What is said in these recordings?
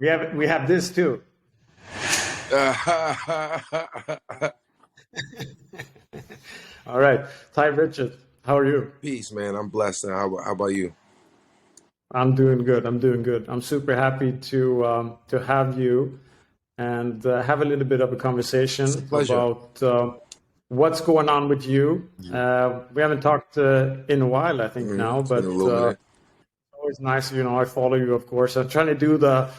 We have this too. All right, Ty Richard, how are you? Peace, man. I'm blessed. How about you? I'm doing good. I'm doing good. I'm super happy to have you and have a little bit of a It's a conversation pleasure. about what's going on with you. We haven't talked in a while, I think now, It's been a but little minute. always nice. I follow you, of course. I'm trying to do the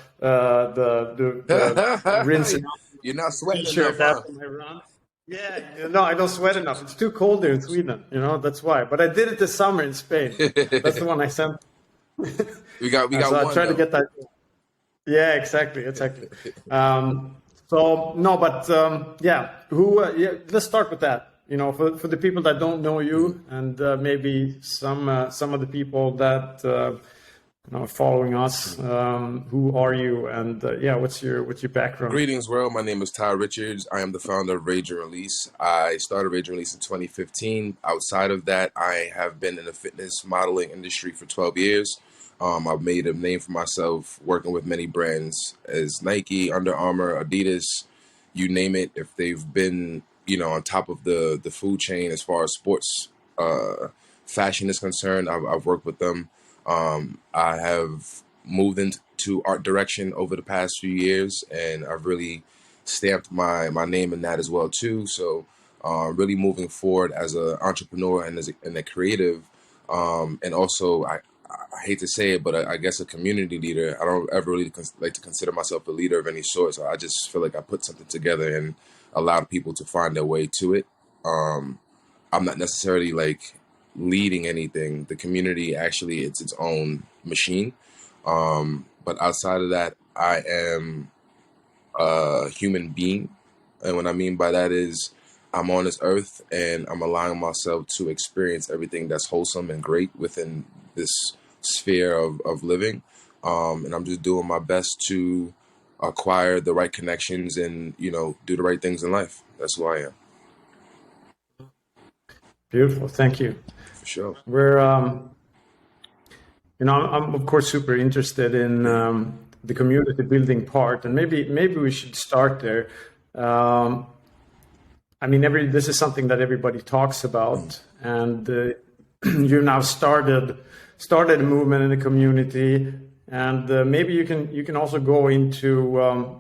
rinse and You're not sweating enough, t-shirt huh? after my run. Yeah, no, I don't sweat enough. It's too cold here in Sweden. That's why. But I did it this summer in Spain. That's the one I sent. We got So I one tried to though. get that. Yeah, exactly, exactly. So no, but yeah, yeah, let's start with that. For the people that don't know you, and maybe some of the people that following us, who are you, and yeah, what's your background? Greetings, world. My name is Ty Richards. I am the founder of Rage and Release. I started Rage and Release in 2015. Outside of that, I have been in the fitness modeling industry for 12 years. I've made a name for myself working with many brands as Nike, Under Armour, Adidas, you name it. If they've been, on top of the food chain as far as sports fashion is concerned, I've worked with them. I have moved into art direction over the past few years, and I've really stamped my name in that as well too. So, really moving forward as an entrepreneur and and a creative, and also I hate to say it, but I guess a community leader. I don't ever really like to consider myself a leader of any sort. So I just feel like I put something together and allowed people to find their way to it. Um, I'm not necessarily like leading anything. The community actually it's its own machine. But outside of that, I am a human being, and what I mean by that is I'm on this earth and I'm allowing myself to experience everything that's wholesome and great within this sphere of living. And I'm just doing my best to acquire the right connections and do the right things in life. That's who I am, Beautiful, thank you. for sure. We're I'm of course super interested in the community building part, and maybe we should start there. Um, I mean, this is something that everybody talks about, and you now started a movement in the community, and maybe you can also go into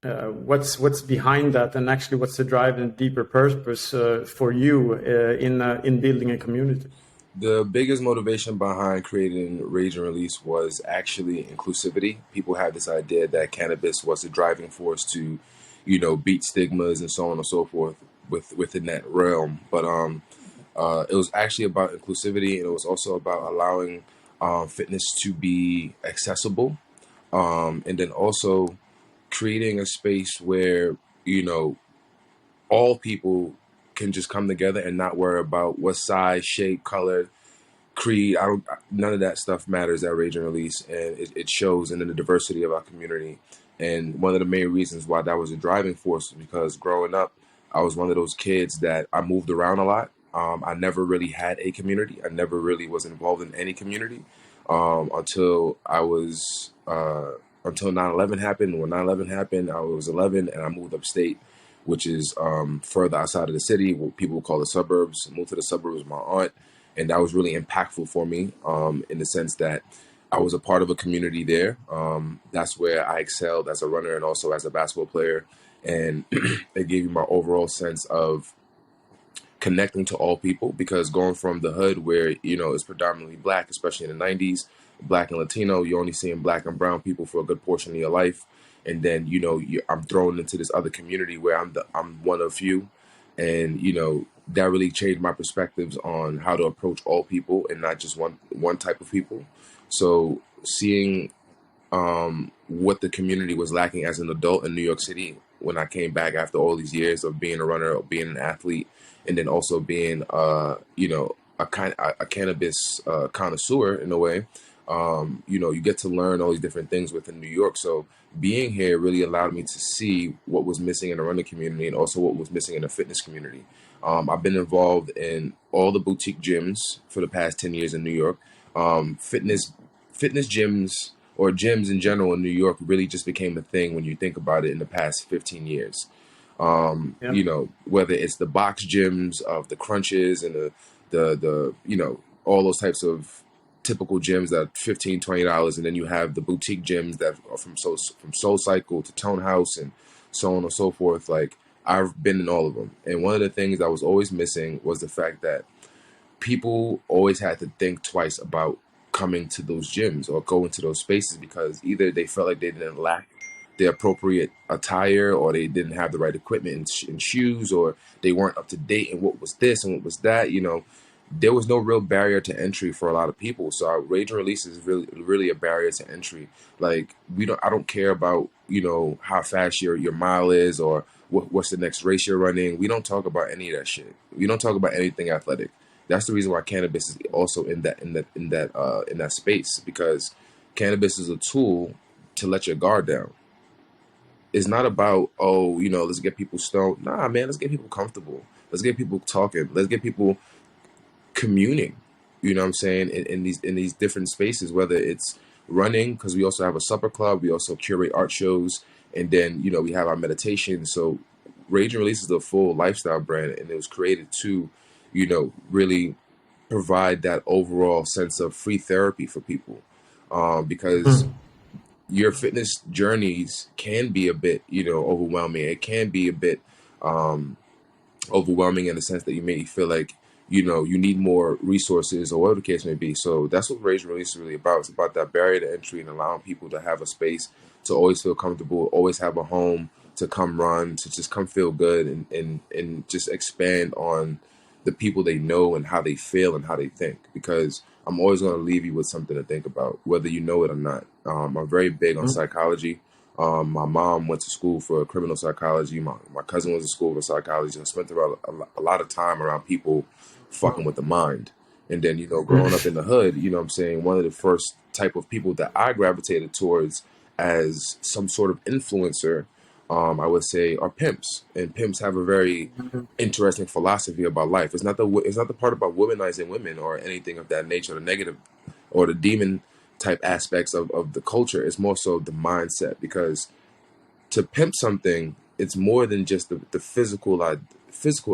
what's behind that, and actually what's the drive and deeper purpose for you in building a community. The biggest motivation behind creating Rage and Release was actually inclusivity. People had this idea that cannabis was the driving force to, beat stigmas and so on and so forth within that realm. But it was actually about inclusivity, and it was also about allowing fitness to be accessible, and then also creating a space where all people can just come together and not worry about what size, shape, color, creed. I don't. None of that stuff matters at Rage and Release, and it shows in the diversity of our community. And one of the main reasons why that was a driving force was because growing up, I was one of those kids that I moved around a lot. I never really had a community. I never really was involved in any community until I was until 9/11 happened. When 9/11 happened, I was 11 and I moved upstate, which is further outside of the city, what people would call the suburbs. I moved to the suburbs with my aunt, and that was really impactful for me in the sense that I was a part of a community there. That's where I excelled as a runner and also as a basketball player, and it gave me my overall sense of connecting to all people, because going from the hood where it's predominantly black, especially in the 90s, black and Latino, you're only seeing black and brown people for a good portion of your life, and then I'm thrown into this other community where I'm one of few, and that really changed my perspectives on how to approach all people and not just one type of people. So seeing what the community was lacking as an adult in New York City when I came back after all these years of being a runner, of being an athlete, and then also being a cannabis connoisseur in a way. You get to learn all these different things within New York. So being here really allowed me to see what was missing in the running community and also what was missing in the fitness community. I've been involved in all the boutique gyms for the past 10 years in New York. Fitness fitness gyms or gyms in general in New York really just became a thing when you think about it in the past 15 years. Yeah. You know, whether it's the box gyms of the crunches and the you know, all those types of typical gyms that $15-$20, and then you have the boutique gyms that are from Soul Cycle to Tone House and so on and so forth. Like, I've been in all of them, and one of the things that was always missing was the fact that people always had to think twice about coming to those gyms or going to those spaces, because either they felt like they didn't lack the appropriate attire, or they didn't have the right equipment and shoes, or they weren't up to date in what was this and what was that. You know, there was no real barrier to entry for a lot of people. So our rage and release is really a barrier to entry. Like, I don't care about, you know, how fast your mile is, or what's the next race you're running. We don't talk about any of that shit. We don't talk about anything athletic. That's the reason why cannabis is also in that space, because cannabis is a tool to let your guard down. It's not about, oh, you know, let's get people stoned. Nah, man, let's get people comfortable. Let's get people talking. Let's get people communing. You know what I'm saying? In these different spaces, whether it's running, because we also have a supper club, we also curate art shows, and then, you know, we have our meditation. So Rage and Release is a full lifestyle brand, and it was created to, you know, really provide that overall sense of free therapy for people, because your fitness journeys can be a bit, you know, overwhelming. It can be a bit overwhelming in the sense that you may feel like, you know, you need more resources or whatever the case may be. So that's what Rage and Release is really about. It's about that barrier to entry and allowing people to have a space to always feel comfortable, always have a home to come run, to just come feel good, and just expand on the people they know and how they feel and how they think. Because I'm always going to leave you with something to think about, whether you know it or not. I'm very big on psychology. My mom went to school for criminal psychology. My cousin went to school for psychology. I spent a lot of time around people fucking with the mind. And then, you know, growing up in the hood, you know what I'm saying, one of the first type of people that I gravitated towards as some sort of influencer, I would say, are pimps. And pimps have a very interesting philosophy about life. It's not the part about womanizing women or anything of that nature, the negative or the demon type aspects of the culture. It's more so the mindset, because to pimp something, it's more than just the physical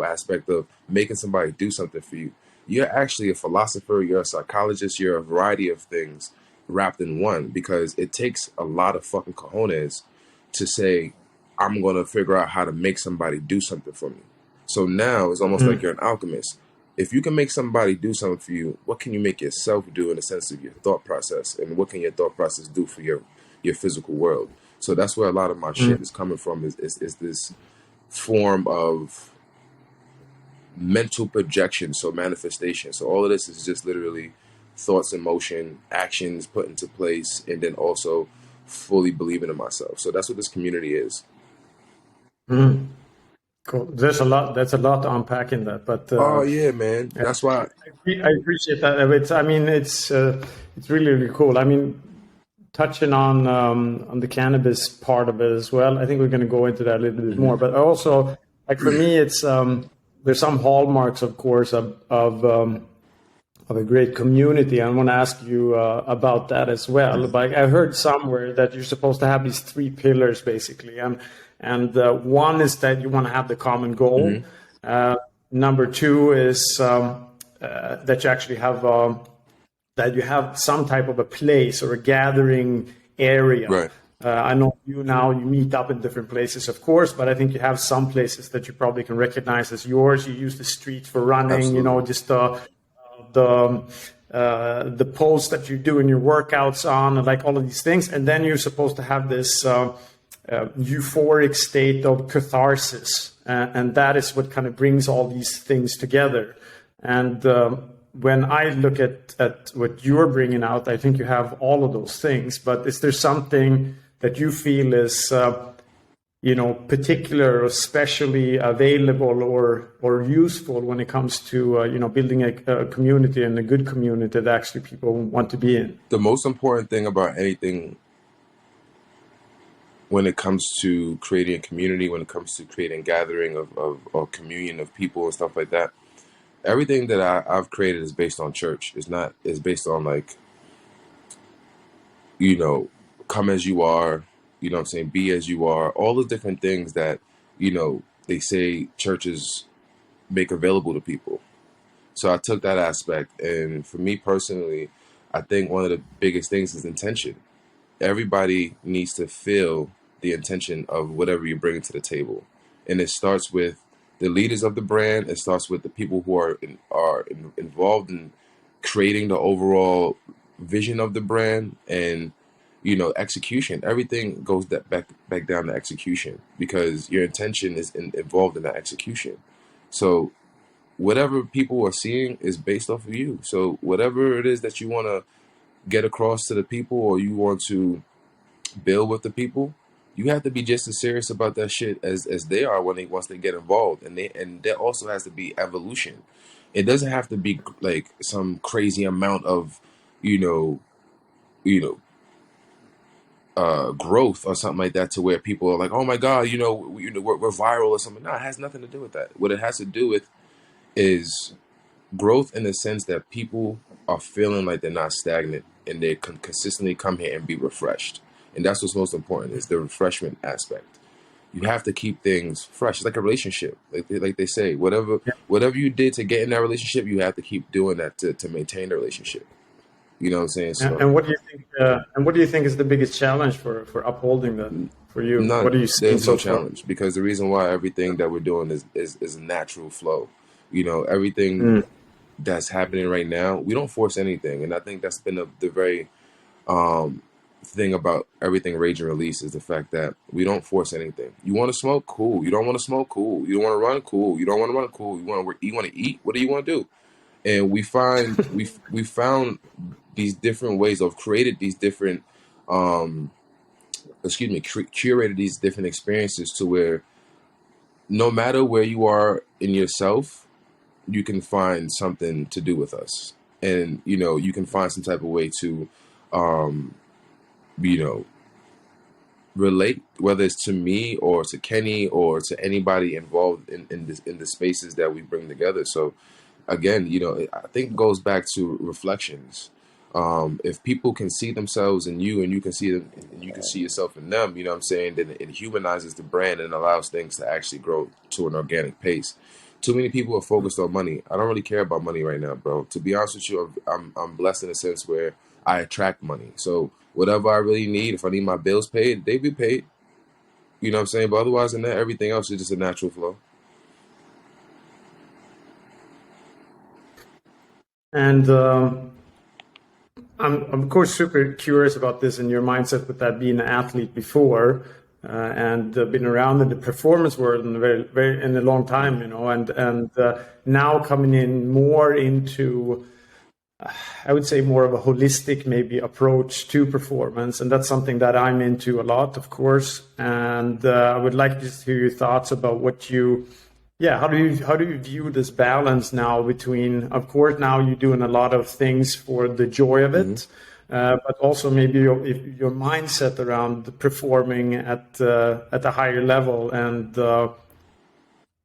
aspect of making somebody do something for you. You're actually a philosopher, you're a psychologist, you're a variety of things wrapped in one, because it takes a lot of fucking cojones to say, I'm going to figure out how to make somebody do something for me. So now it's almost like you're an alchemist. If you can make somebody do something for you, what can you make yourself do in the sense of your thought process? And what can your thought process do for your physical world? So that's where a lot of my shit is coming from, is this form of mental projection, so manifestation. So all of this is just literally thoughts in motion, actions put into place, and then also fully believing in myself. So that's what this community is. Cool. There's a lot. That's a lot to unpack in that, but Oh yeah, man. That's why. I appreciate that. I mean, it's really really cool. I mean, touching on the cannabis part of it as well. I think we're going to go into that a little bit more. But also, like for me, it's there's some hallmarks, of course, of a great community. I want to ask you about that as well. Like I heard somewhere that you're supposed to have these 3 pillars basically, and one is that you want to have the common goal. Number 2 is that you actually have that you have some type of a place or a gathering area. Right. I know you meet up in different places, of course, but I think you have some places that you probably can recognize as yours. You use the streets for running. Absolutely. You know, just the posts that you do in your workouts on, and like all of these things. And then you're supposed to have this euphoric state of catharsis. And that is what kind of brings all these things together. And when I look at what you're bringing out, I think you have all of those things. But is there something that you feel is, particular or especially available or useful when it comes to, building a community, and a good community that actually people want to be in? The most important thing about anything when it comes to creating a community, when it comes to creating gathering of communion of people and stuff like that, everything that I've created is based on church. It's based on like you know, come as you are, you know what I'm saying, be as you are, all the different things that, you know, they say churches make available to people. So I took that aspect, and for me personally, I think one of the biggest things is intention. Everybody needs to feel the intention of whatever you're bringing to the table, and it starts with the leaders of the brand. It starts with the people who involved in creating the overall vision of the brand, and you know, execution. Everything goes back down to execution, because your intention is involved in that execution. So whatever people are seeing is based off of you. So whatever it is that you want to get across to the people, or you want to build with the people, you have to be just as serious about that shit as they are once they get involved. And there also has to be evolution. It doesn't have to be like some crazy amount of, you know, you know, growth or something like that, to where people are like, oh my god, we're viral or something. No, it has nothing to do with that. What it has to do with is growth, in the sense that people are feeling like they're not stagnant, and they can consistently come here and be refreshed. And that's what's most important, is the refreshment aspect. You have to keep things fresh. It's like a relationship. Like they say, whatever you did to get in that relationship, you have to keep doing that to maintain the relationship. You know what I'm saying? So And what do you think? And what do you think is the biggest challenge for upholding that for you? What none. are you seeing There's no so far? challenge, because the reason why everything that we're doing is a natural flow. You know, everything Mm. that's happening right now, we don't force anything. And I think that's been the very um, thing about everything Rage and Release, is the fact that we don't force anything. You want to smoke? Cool. You don't want to smoke? Cool. You don't want to run? Cool. You don't want to run? Cool. You want to eat? What do you want to do? And we found these different ways, of created these different um, curated these different experiences, to where no matter where you are in yourself, you can find something to do with us. And you know, you can find some type of way to um you know, relate, whether it's to me or to Kenny or to anybody involved in the spaces that we bring together. So again, you know, I think it goes back to reflections. If people can see themselves in you, and you can see them, and you can see yourself in them, you know what I'm saying, then it humanizes the brand and allows things to actually grow to an organic pace. Too many people are focused on money. I don't really care about money right now, bro. To be honest with you, I'm blessed in a sense where I attract money. So whatever I really need, if I need my bills paid, they be paid. You know what I'm saying? But otherwise than that, everything else is just a natural flow. And I'm of course super curious about this and your mindset with that being an athlete before, and been around in the performance world in a very in a long time, you know, and now coming in more into, I would say, more of a holistic maybe approach to performance, and that's something that I'm into a lot, of course. And I would like to hear your thoughts about what you, yeah, how do you view this balance now between, of course, now you're doing a lot of things for the joy of Hmm. it, but also maybe your mindset around performing at a higher level, and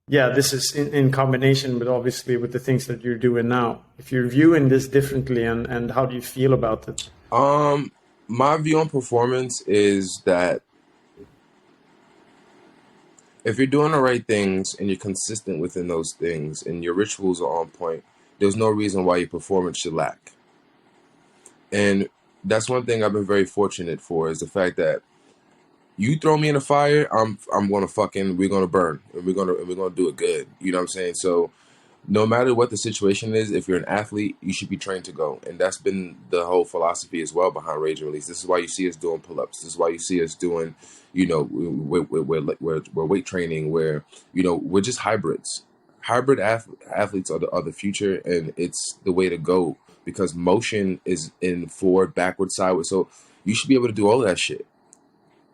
yeah, this is in combination with obviously with the things that you're doing now. If you're viewing this differently, and how do you feel about it? Um, my view on performance is that if you're doing the right things and you're consistent within those things and your rituals are on point, there's no reason why your performance should lack. And that's one thing I've been very fortunate for, is the fact that you throw me in the fire, I'm gonna fucking we're gonna burn, and we're gonna do it good. You know what I'm saying? So no matter what the situation is, if you're an athlete, you should be trained to go. And that's been the whole philosophy as well behind Rage and Release. This is why you see us doing pull-ups. This is why you see us doing, you know, we're weight training, where, you know, we're just hybrids. Athletes are the future, and it's the way to go, because motion is in forward, backward, sideways. So you should be able to do all of that shit.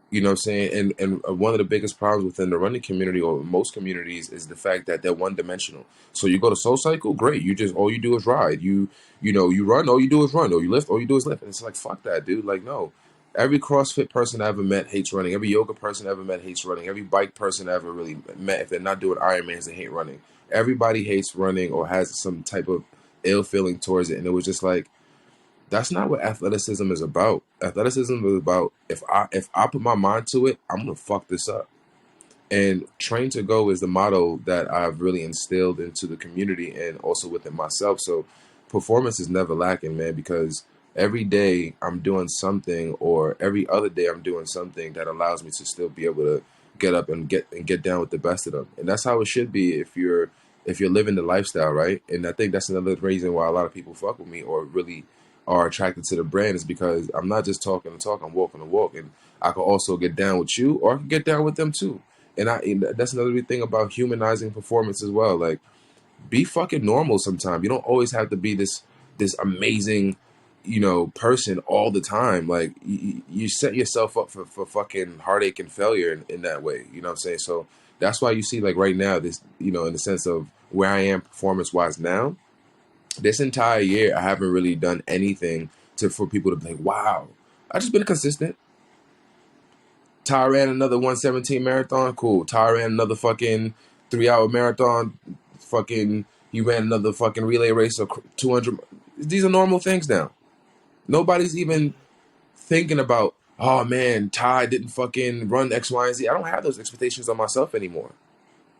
You know what I'm saying? And one of the biggest problems within the running community, or most communities, is the fact that they're one dimensional. So you go to Soul Cycle, great. You just, all you do is ride. You know, you run, all you do is run. Or you lift, all you do is lift. And it's like, fuck that, dude. Like, no. Every CrossFit person I ever met hates running. Every yoga person I ever met hates running. Every bike person I ever really met, if they're not doing Ironmans, they hate running. Everybody hates running or has some type of ill feeling towards it. And it was just like, That's not what athleticism is about. Athleticism is about if I put my mind to it, I'm gonna fuck this up. And train to go is the motto that I've really instilled into the community and also within myself. So performance is never lacking, man, because every day I'm doing something, or every other day I'm doing something that allows me to still be able to get up and get down with the best of them. And that's how it should be if you're living the lifestyle, right? And I think that's another reason why a lot of people fuck with me or really are attracted to the brand, is because I'm not just talking the talk, I'm walking the walk. And I can also get down with you, or I can get down with them too. And that's another big thing about humanizing performance as well. Like, be fucking normal sometimes. You don't always have to be this amazing, person all the time. Like, you set yourself up for fucking heartache and failure in that way. You know what I'm saying? So that's why you see, like, right now, this, in the sense of where I am performance wise now, this entire year I haven't really done anything for people to be like, wow, I just been consistent. Ty ran another 117 marathon. Cool. Ty ran another fucking 3 hour marathon. Fucking, he ran another fucking relay race of 200. These are normal things now. Nobody's even thinking about, oh man, Ty didn't fucking run X, Y, and Z. I don't have those expectations on myself anymore.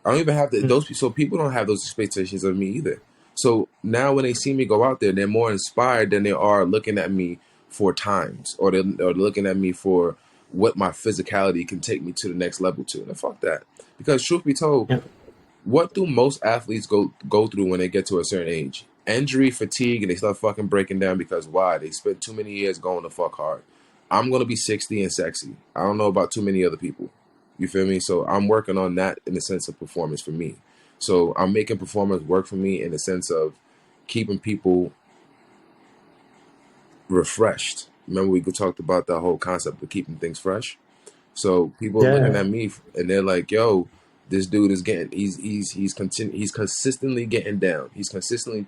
I don't even have so people don't have those expectations of me either. So now when they see me go out there, they're more inspired than they are looking at me for times, or they're looking at me for what my physicality can take me to the next level to. And fuck that. Because truth be told, Yeah. what do most athletes go through when they get to a certain age? Injury, fatigue, and they start fucking breaking down because why? They spent too many years going to fuck hard. I'm going to be 60 and sexy. I don't know about too many other people. You feel me? So I'm working on that in the sense of performance for me. So I'm making performance work for me in the sense of keeping people refreshed. Remember we talked about that whole concept of keeping things fresh? So people are looking Yeah. at me and they're like, yo, this dude is getting, he's consistently getting down. He's consistently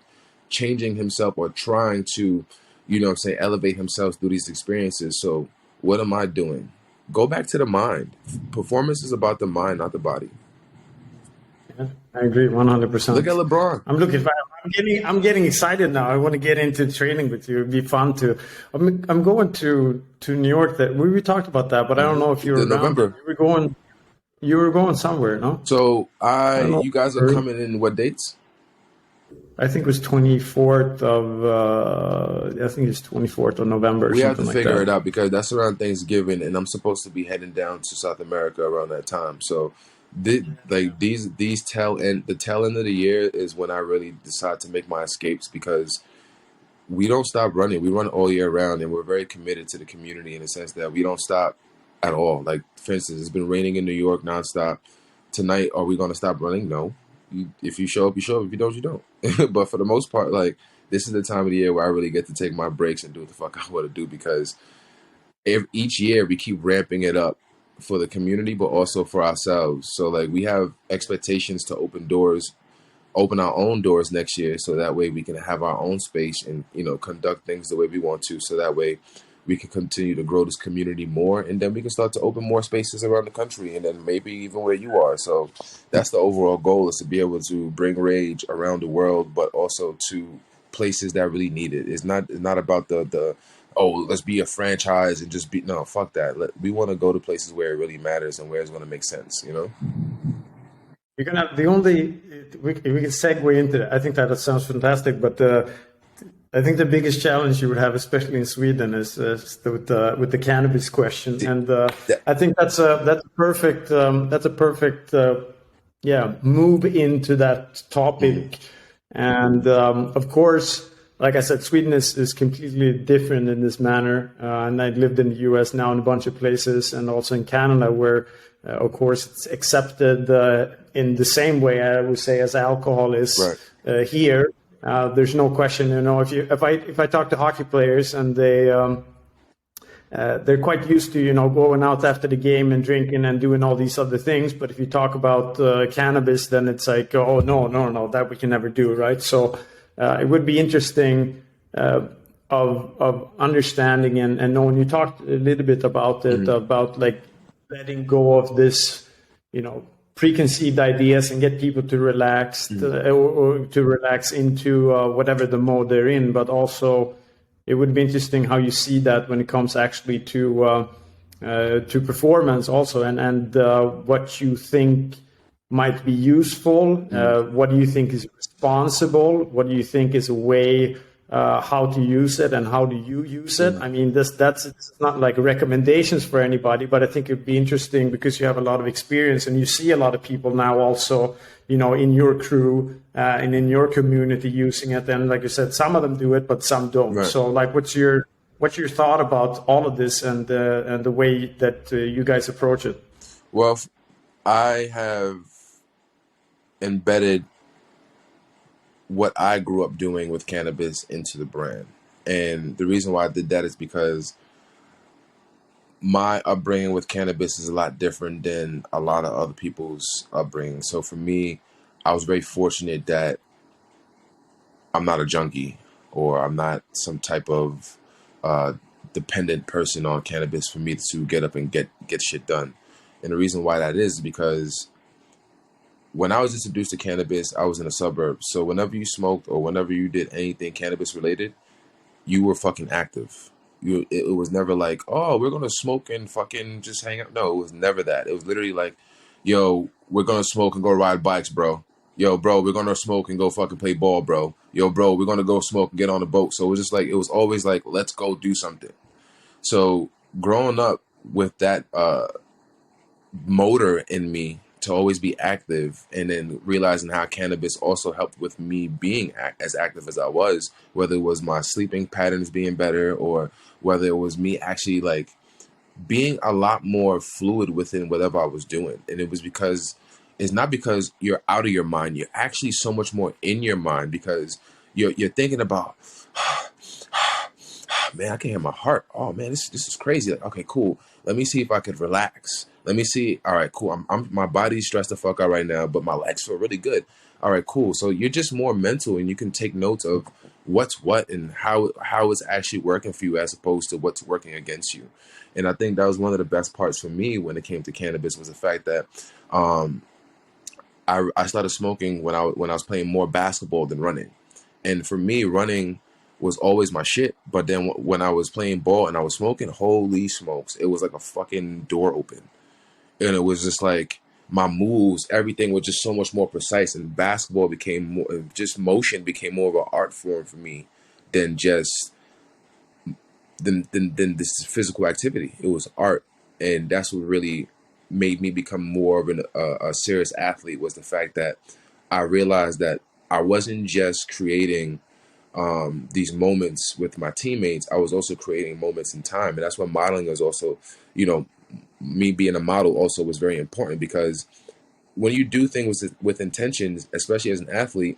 changing himself or trying to, elevate himself through these experiences. So what am I doing? Go back to the mind. Performance is about the mind, not the body. Yeah, I agree Look at 100%. LeBron. I'm getting excited now. I want to get into training with you. It'd be fun to. I'm going to New York. That we talked about that, but I don't know if you were The around. November. You were going somewhere, no? So I don't know. you guys are coming in what dates? I think it was 24th of. I think it's 24th of November or We have something to like figure that. it out because that's around Thanksgiving, and I'm supposed to be heading down to South America around that time. So, these the tail end of the year is when I really decide to make my escapes, because we don't stop running. We run all year round, and we're very committed to the community in the sense that we don't stop at all. Like, for instance, it's been raining in New York nonstop. Tonight, are we going to stop running? No. If you show up, you show up. If you don't, you don't. But for the most part, like, this is the time of the year where I really get to take my breaks and do what the fuck I want to do, because each year we keep ramping it up for the community, but also for ourselves. So, like, we have expectations to open our own doors next year, so that way we can have our own space and conduct things the way we want to, so that way we can continue to grow this community more, and then we can start to open more spaces around the country, and then maybe even where you are. So that's the overall goal, is to be able to bring rage around the world, but also to places that really need it. It's not about the oh, let's be a franchise and just be, no, fuck that. We want to go to places where it really matters and where it's going to make sense, You're gonna the only we can segue into that. I think that sounds fantastic, but I think the biggest challenge you would have, especially in Sweden, is with the cannabis question, and I think that's a perfect move into that topic. And of course, like I said, Sweden is completely different in this manner. And I lived in the US now in a bunch of places, and also in Canada, where of course it's accepted in the same way, I would say, as alcohol is here. There's no question, if I talk to hockey players, and they're quite used to, going out after the game and drinking and doing all these other things. But if you talk about cannabis, then it's like, oh, no, that we can never do, right? So it would be interesting of understanding and knowing. You talked a little bit about it, about like letting go of this, preconceived ideas, and get people to relax, or to relax into whatever the mode they're in, but also it would be interesting how you see that when it comes actually to performance also, and what you think might be useful. What do you think is responsible? What do you think is a way how to use it, and how do you use it? I mean, that's it's not like recommendations for anybody, but I think it'd be interesting because you have a lot of experience and you see a lot of people now also, in your crew and in your community using it. And like you said, some of them do it, but some don't. Right. So like, what's your thought about all of this and the way that you guys approach it? Well, I have embedded what I grew up doing with cannabis into the brand. And the reason why I did that is because my upbringing with cannabis is a lot different than a lot of other people's upbringing. So for me, I was very fortunate that I'm not a junkie, or I'm not some type of dependent person on cannabis for me to get up and get shit done. And the reason why that is because when I was introduced to cannabis, I was in a suburb. So whenever you smoked or whenever you did anything cannabis related, you were fucking active. It was never like, oh, we're gonna smoke and fucking just hang out. No, it was never that. It was literally like, yo, we're gonna smoke and go ride bikes, bro. Yo, bro, we're gonna smoke and go fucking play ball, bro. Yo, bro, we're gonna go smoke and get on the boat. So it was just like, it was always like, let's go do something. So growing up with that motor in me to always be active, and then realizing how cannabis also helped with me being as active as I was, whether it was my sleeping patterns being better, or whether it was me actually like being a lot more fluid within whatever I was doing. And it was because it's not because you're out of your mind, you're actually so much more in your mind, because you're thinking about man, I can hear my heart. Oh man, this is crazy. Like, okay, cool. Let me see if I could relax. Let me see. All right, cool. I'm my body's stressed the fuck out right now, but my legs feel really good. All right, cool. So you're just more mental, and you can take notes of what's what and how it's actually working for you, as opposed to what's working against you. And I think that was one of the best parts for me when it came to cannabis, was the fact that I started smoking when I was playing more basketball than running. And for me, running was always my shit. But then when I was playing ball and I was smoking, holy smokes, it was like a fucking door open. And it was just like my moves, everything was just so much more precise. And basketball became more, just motion became more of an art form for me than just than this physical activity. It was art. And that's what really made me become more of a serious athlete, was the fact that I realized that I wasn't just creating these moments with my teammates. I was also creating moments in time. And that's what modeling is also, me being a model also was very important, because when you do things with intentions, especially as an athlete,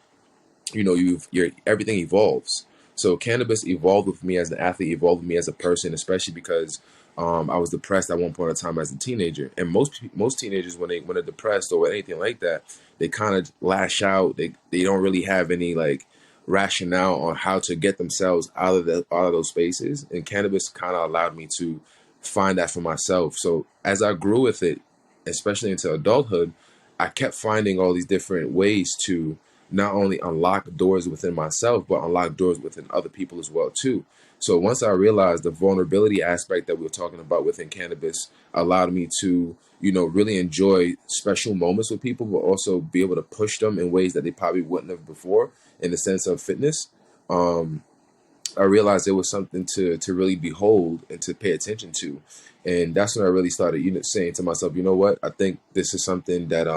everything evolves. So cannabis evolved with me as an athlete, evolved with me as a person, especially because I was depressed at one point in time as a teenager. And most teenagers, when they're depressed or anything like that, they kind of lash out. They don't really have any like rationale on how to get themselves out of those spaces. And cannabis kind of allowed me to find that for myself. So as I grew with it, especially into adulthood, I kept finding all these different ways to not only unlock doors within myself, but unlock doors within other people as well too. So once I realized the vulnerability aspect that we were talking about within cannabis allowed me to, really enjoy special moments with people, but also be able to push them in ways that they probably wouldn't have before, in the sense of fitness. I realized it was something to really behold and to pay attention to. And that's when I really started, saying to myself, you know what, I think this is something that,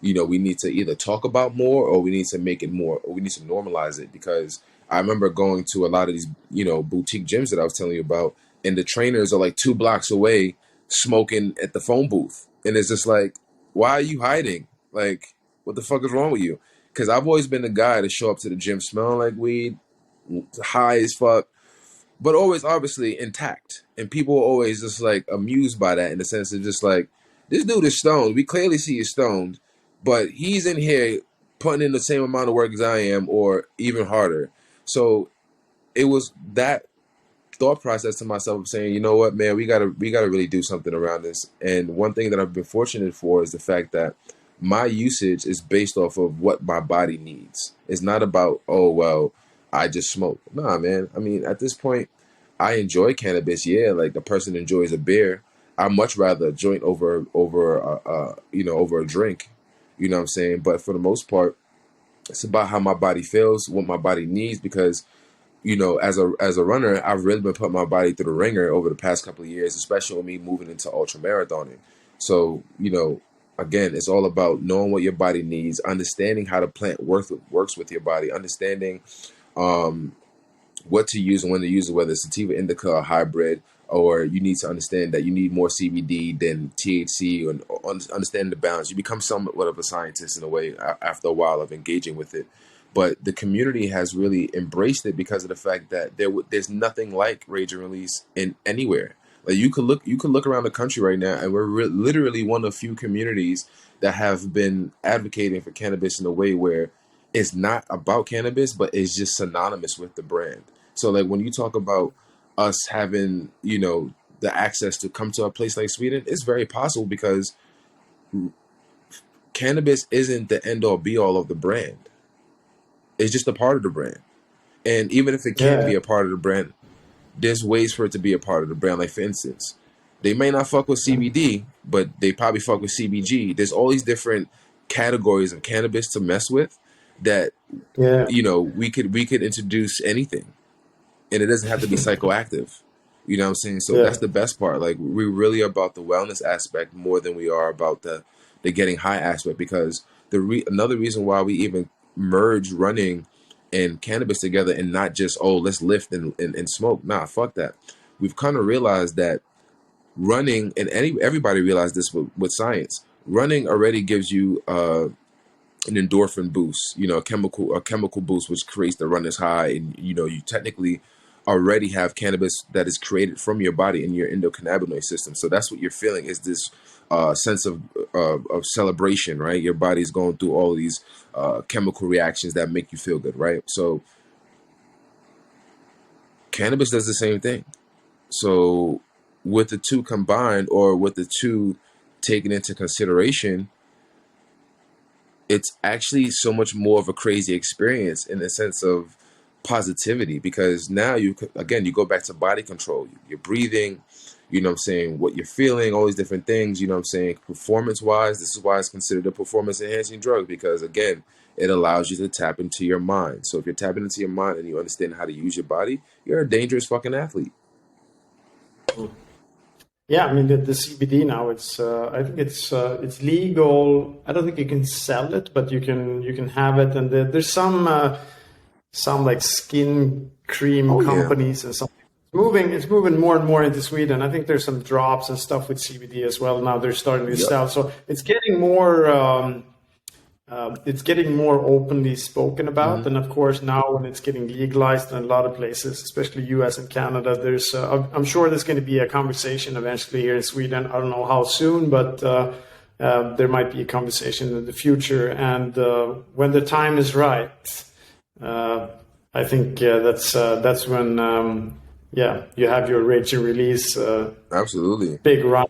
we need to either talk about more, or we need to make it more, or we need to normalize it. Because I remember going to a lot of these, boutique gyms that I was telling you about, and the trainers are like 2 blocks away smoking at the phone booth. And it's just like, why are you hiding? Like, what the fuck is wrong with you? Because I've always been the guy to show up to the gym smelling like weed, high as fuck, but always obviously intact. And people are always just like amused by that, in the sense of just like, this dude is stoned. We clearly see he's stoned, but he's in here putting in the same amount of work as I am, or even harder. So it was that thought process to myself of saying, you know what, man, we gotta really do something around this. And one thing that I've been fortunate for is the fact that my usage is based off of what my body needs. It's not about, oh well, I just smoke. Nah, man. I mean, at this point, I enjoy cannabis. Yeah, like a person enjoys a beer. I much rather a joint over a drink. You know what I'm saying? But for the most part, it's about how my body feels, what my body needs, because as a runner, I've really been putting my body through the ringer over the past couple of years, especially with me moving into ultra marathoning. So, again, it's all about knowing what your body needs, understanding how the plant works with your body, understanding um, what to use and when to use it, whether it's sativa, indica, or hybrid, or you need to understand that you need more CBD than THC, and understand the balance. You become somewhat of a scientist in a way after a while of engaging with it. But the community has really embraced it because of the fact that there's nothing like rage and release in anywhere. Like you could look around the country right now, and we're literally one of the few communities that have been advocating for cannabis in a way where it's not about cannabis, but it's just synonymous with the brand. So like when you talk about us having, the access to come to a place like Sweden, it's very possible because cannabis isn't the end all be all of the brand. It's just a part of the brand. And even if it can Yeah, be a part of the brand, there's ways for it to be a part of the brand. Like for instance, they may not fuck with CBD, but they probably fuck with CBG. There's all these different categories of cannabis to mess with that, yeah, we could introduce anything, and it doesn't have to be psychoactive. You know what I'm saying? So that's yeah, the best part. Like we're really about the wellness aspect more than we are about the getting high aspect. Because another reason why we even merge running and cannabis together, and not just, oh, let's lift and smoke. Nah, fuck that. We've kind of realized that running, and everybody realized this with science. Running already gives you an endorphin boost, a chemical boost, which creates the runner's high. And, you technically already have cannabis that is created from your body in your endocannabinoid system. So that's what you're feeling, is this sense of celebration, right? Your body's going through all of these chemical reactions that make you feel good, right? So cannabis does the same thing. So with the two combined, or with the two taken into consideration, it's actually so much more of a crazy experience in the sense of positivity, because now again, you go back to body control. You're breathing, what I'm saying, what you're feeling, all these different things, what I'm saying, performance wise. This is why it's considered a performance enhancing drug, because again, it allows you to tap into your mind. So if you're tapping into your mind and you understand how to use your body, you're a dangerous fucking athlete. yeah. I mean, the CBD now, I think it's legal. I don't think you can sell it, but you can have it. And there's some like skin cream Oh yeah. companies and something. It's moving more and more into Sweden. I think there's some drops and stuff with CBD as well. Now they're starting to Yep. sell, so it's getting more openly spoken about. Hmm. And of course, now when it's getting legalized in a lot of places, especially US and Canada, I'm sure there's going to be a conversation eventually here in Sweden. I don't know how soon, but there might be a conversation in the future. And when the time is right, I think that's when you have your rage and release Absolutely. big run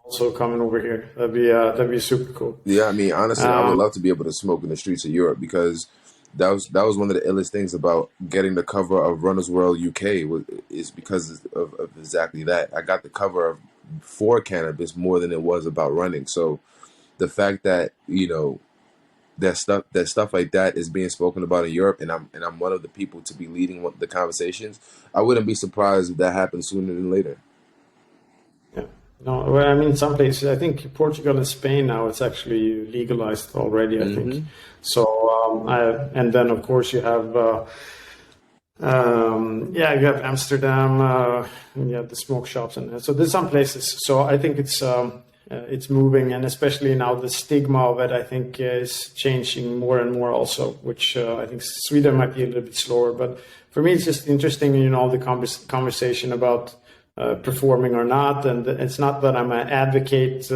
also coming over here. That'd be super cool. Yeah, I mean, honestly, I would Um, love to be able to smoke in the streets of Europe, because that was one of the illest things about getting the cover of Runner's World UK, is because of exactly that. I got the cover for cannabis more than it was about running. So the fact that that stuff like that is being spoken about in Europe, and I'm one of the people to be leading the conversations, I wouldn't be surprised if that happens sooner than later. yeah. No, well, I mean, some places, I think Portugal and Spain now, it's actually legalized already, I think. Hmm. So, and then of course you have, you have Amsterdam, and you have the smoke shops, and so there's some places. So I think it's moving, and especially now the stigma of it, I think, is changing more and more also, which I think Sweden might be a little bit slower. But for me, it's just interesting, the conversation about performing or not. And it's not that I'm an advocate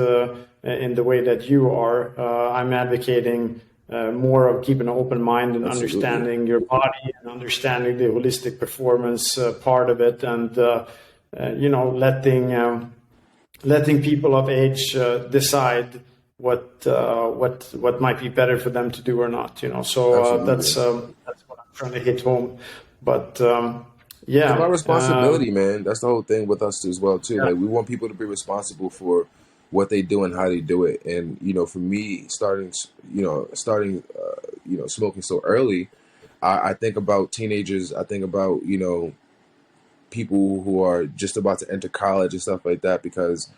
in the way that you are. I'm advocating more of keeping an open mind and Absolutely. understanding your body and understanding the holistic performance part of it, and letting people of age decide what might be better for them to do or not. So Absolutely. that's what I'm trying to hit home. But It's about yeah, responsibility, man. That's the whole thing with us as well too. yeah, Like we want people to be responsible for what they do and how they do it. And for me, starting smoking so early, I think about teenagers. I think about people who are just about to enter college and stuff like that, because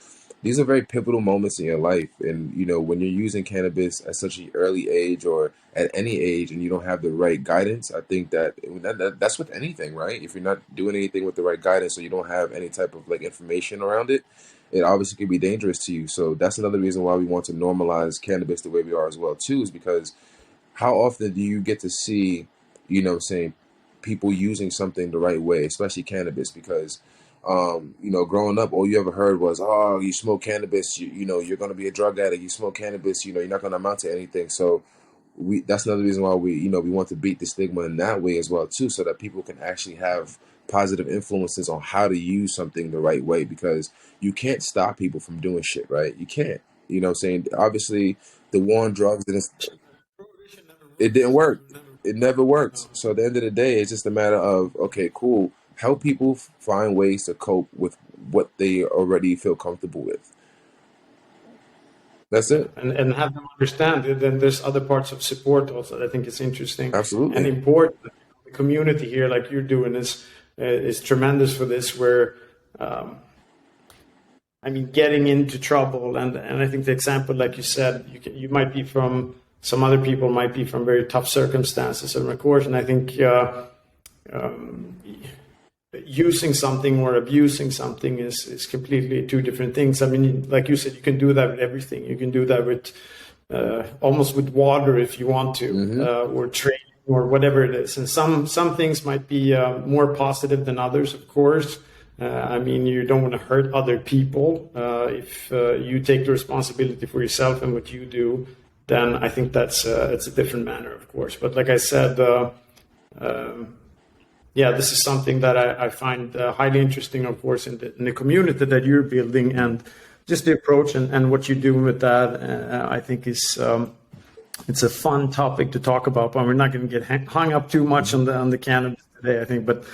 these are very pivotal moments in your life. And when you're using cannabis at such an early age or at any age and you don't have the right guidance, I think that's with anything, right? If you're not doing anything with the right guidance or you don't have any type of like information around it, it obviously could be dangerous to you. So that's another reason why we want to normalize cannabis the way we are as well too, is because how often do you get to see, saying people using something the right way, especially cannabis? Because, growing up, all you ever heard was, "Oh, you smoke cannabis, you're going to be a drug addict. You smoke cannabis, you're not going to amount to anything." So that's another reason why we want to beat the stigma in that way as well too, so that people can actually have positive influences on how to use something the right way. Because you can't stop people from doing shit, right? You can't. Obviously, the war on drugs didn't. prohibition never It didn't works. work. Never, It never worked. no. So at the end of the day, it's just a matter of, okay, cool. Help people find ways to cope with what they already feel comfortable with. That's Yeah, it. and have them understand it. Then there's other parts of support also that I think is interesting and Absolutely. important. The community here, like you're doing, is tremendous for this. Where um, I mean, getting into trouble, and I think the example, like you said, you might be from, some other people might be from very tough circumstances, and of course, and I think using something or abusing something is completely two different things. I mean, like you said, you can do that with everything. You can do that with almost with water if you want to, Mm-hmm. or training or whatever it is. And some things might be more positive than others, of course. I mean, you don't want to hurt other people. If you take the responsibility for yourself and what you do, then I think that's it's a different manner, of course. But like I said, yeah, this is something that I find highly interesting, of course, in the community that you're building, and just the approach and what you're doing with that. I think is it's a fun topic to talk about, but we're not going to get hung up too much Mm-hmm. on the cannabis today, I think. But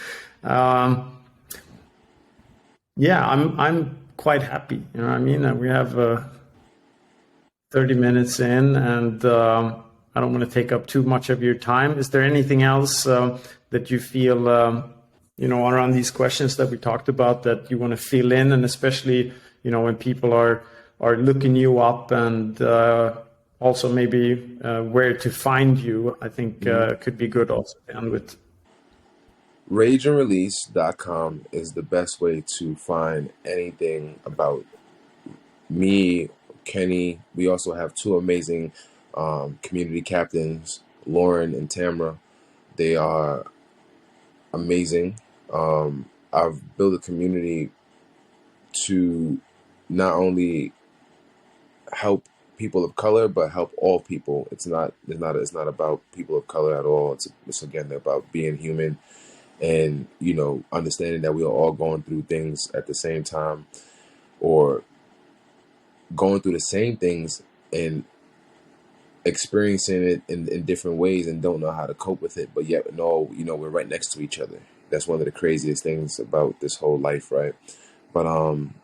yeah, I'm quite happy. You know what I mean? We have 30 minutes in, and I don't want to take up too much of your time. Is there anything else that you feel, around these questions that we talked about, that you want to fill in, and especially, when people are looking you up, and also maybe where to find you? I think Mm-hmm. could be good also to end with. RageandRelease.com is the best way to find anything about me, Kenny. We also have two amazing community captains, Lauren and Tamra. They are amazing. I've built a community to not only help people of color, but help all people. It's not about people of color at all. It's again about being human, and understanding that we are all going through things at the same time, or going through the same things and experiencing it in different ways and don't know how to cope with it, but yet no, we're right next to each other. That's one of the craziest things about this whole life, right? But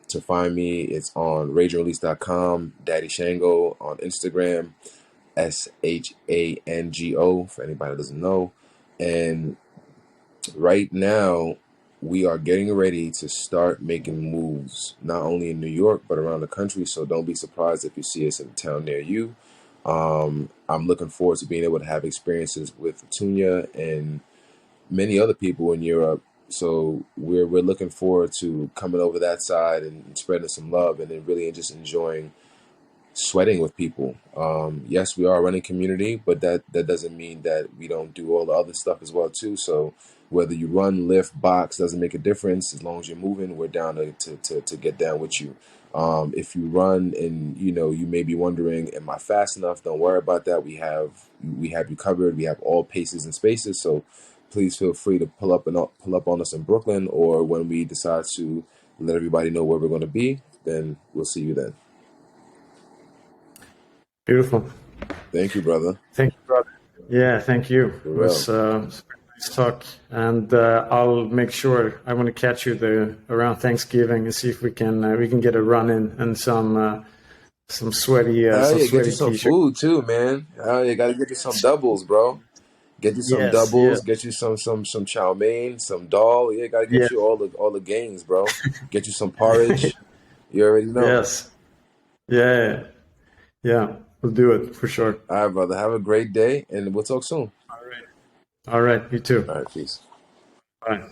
to find me, it's on rageandrelease.com, Daddy Shango on Instagram, Shango, for anybody that doesn't know. And right now, we are getting ready to start making moves, not only in New York, but around the country. So don't be surprised if you see us in a town near you. I'm looking forward to being able to have experiences with Atunya and many other people in Europe. So we're looking forward to coming over that side and spreading some love, and then really just enjoying sweating with people. Yes, we are running community, but that doesn't mean that we don't do all the other stuff as well too. So whether you run, lift, box, doesn't make a difference. As long as you're moving, we're down to get down with you. If you run and you may be wondering, am I fast enough? Don't worry about that. We have you covered. We have all paces and spaces. So please feel free to pull up on us in Brooklyn, or when we decide to let everybody know where we're going to be, then we'll see you then. Beautiful. Thank you, brother. Thank you, brother. Yeah, thank you. For It was real. nice talk. And I'll make sure I want to catch you there around Thanksgiving and see if we can get a run in and Hell some yeah, get you sweaty some t-shirt. food too, man. Hell yeah, gotta get you some doubles, bro. Get you some Yes, yes, doubles. Get you some chow mein, some dal. Yeah, gotta get yes, you all the gains, bro. Get you some porridge. You already know. yes. Yeah, yeah. We'll do it for sure. All right, brother. Have a great day, and we'll talk soon. All right. All right. You All too. right, peace. Bye.